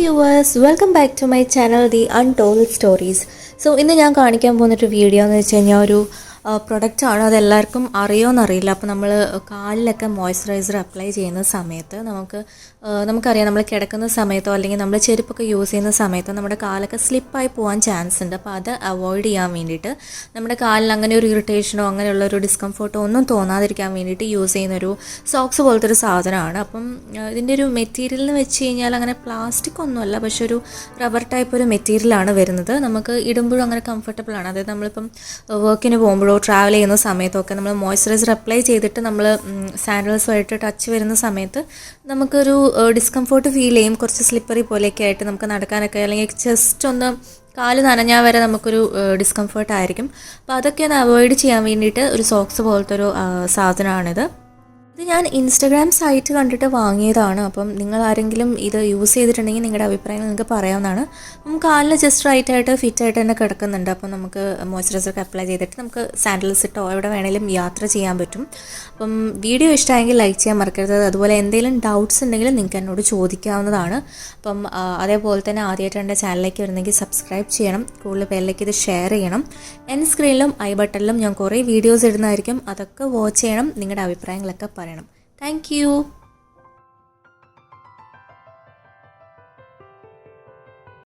viewers, welcome back to my channel The Untold Stories. So ഇന്ന് ഞാൻ കാണിക്കാൻ പോകുന്ന വീഡിയോ എന്ന് വെച്ച് കഴിഞ്ഞാൽ ഒരു പ്രൊഡക്റ്റ് ആണ്. അതെല്ലാവർക്കും അറിയുമെന്നറിയില്ല. അപ്പോൾ നമ്മൾ കാലിലൊക്കെ മോയ്സ്ചറൈസർ അപ്ലൈ ചെയ്യുന്ന സമയത്ത് നമുക്കറിയാം, നമ്മൾ കിടക്കുന്ന സമയത്തോ അല്ലെങ്കിൽ നമ്മൾ ചെരുപ്പൊക്കെ യൂസ് ചെയ്യുന്ന സമയത്തോ നമ്മുടെ കാലൊക്കെ സ്ലിപ്പായി പോകാൻ ചാൻസ് ഉണ്ട്. അപ്പോൾ അത് അവോയ്ഡ് ചെയ്യാൻ വേണ്ടിയിട്ട് നമ്മുടെ കാലിൽ അങ്ങനെ ഒരു ഇറിറ്റേഷനോ അങ്ങനെയുള്ള ഒരു ഡിസ്കംഫർട്ടോ ഒന്നും തോന്നാതിരിക്കാൻ വേണ്ടിയിട്ട് യൂസ് ചെയ്യുന്നൊരു സോക്സ് പോലത്തെ ഒരു സാധനമാണ്. അപ്പം ഇതിൻ്റെ ഒരു മെറ്റീരിയൽ എന്ന് വെച്ച് കഴിഞ്ഞാൽ അങ്ങനെ പ്ലാസ്റ്റിക് ഒന്നുമല്ല, പക്ഷെ ഒരു റബ്ബർ ടൈപ്പ് ഒരു മെറ്റീരിയലാണ് വരുന്നത്. നമുക്ക് ഇടുമ്പോഴും അങ്ങനെ കംഫർട്ടബിൾ ആണ്. അതായത് നമ്മളിപ്പം വർക്കിന് പോകുമ്പോഴോ ട്രാവൽ ചെയ്യുന്ന സമയത്തൊക്കെ നമ്മൾ മോയ്സ്ചറൈസർ അപ്ലൈ ചെയ്തിട്ട് നമ്മൾ സാൻഡൽസുമായിട്ട് ടച്ച് വരുന്ന സമയത്ത് നമുക്കൊരു ഡിസ്കംഫോർട്ട് ഫീൽ ചെയ്യും. കുറച്ച് സ്ലിപ്പറി പോലെയൊക്കെ ആയിട്ട് നമുക്ക് നടക്കാനൊക്കെ അല്ലെങ്കിൽ ജസ്റ്റ് ഒന്ന് കാല് നനഞ്ഞാൽ വരെ നമുക്കൊരു ഡിസ്കംഫർട്ട് ആയിരിക്കും. അപ്പോൾ അതൊക്കെ ഒന്ന് അവോയ്ഡ് ചെയ്യാൻ വേണ്ടിയിട്ട് ഒരു സോക്സ് പോലത്തെ ഒരു സാധനമാണിത്. ഇത് ഞാൻ ഇൻസ്റ്റഗ്രാം സൈറ്റ് കണ്ടിട്ട് വാങ്ങിയതാണ്. അപ്പം നിങ്ങൾ ആരെങ്കിലും ഇത് യൂസ് ചെയ്തിട്ടുണ്ടെങ്കിൽ നിങ്ങളുടെ അഭിപ്രായങ്ങൾ നിങ്ങൾക്ക് പറയാവുന്നതാണ്. അപ്പം കാലിൽ ജസ്റ്റ് റൈറ്റായിട്ട് ഫിറ്റായിട്ട് തന്നെ കിടക്കുന്നുണ്ട്. അപ്പം നമുക്ക് മോയ്സ്ചറൈസറൊക്കെ അപ്ലൈ ചെയ്തിട്ട് നമുക്ക് സാൻഡൽസ് ഇട്ടോ എവിടെ വേണമെങ്കിലും യാത്ര ചെയ്യാൻ പറ്റും. അപ്പം വീഡിയോ ഇഷ്ടമായെങ്കിൽ ലൈക്ക് ചെയ്യാൻ മറക്കരുത്. അതുപോലെ എന്തെങ്കിലും ഡൗട്ട്സ് ഉണ്ടെങ്കിൽ നിങ്ങൾക്ക് എന്നോട് ചോദിക്കാവുന്നതാണ്. അപ്പം അതേപോലെ തന്നെ ആദ്യമായിട്ട് എൻ്റെ ചാനലിലേക്ക് വരുന്നെങ്കിൽ സബ്സ്ക്രൈബ് ചെയ്യണം. കൂടുതൽ പേരിലേക്ക് ഇത് ഷെയർ ചെയ്യണം. എൻ സ്ക്രീനിലും ഐ ബട്ടണിലും ഞാൻ കുറേ വീഡിയോസ് ഇടുന്നതായിരിക്കും. അതൊക്കെ വാച്ച് ചെയ്യണം. നിങ്ങളുടെ അഭിപ്രായങ്ങളൊക്കെ പറയണം. Thank you.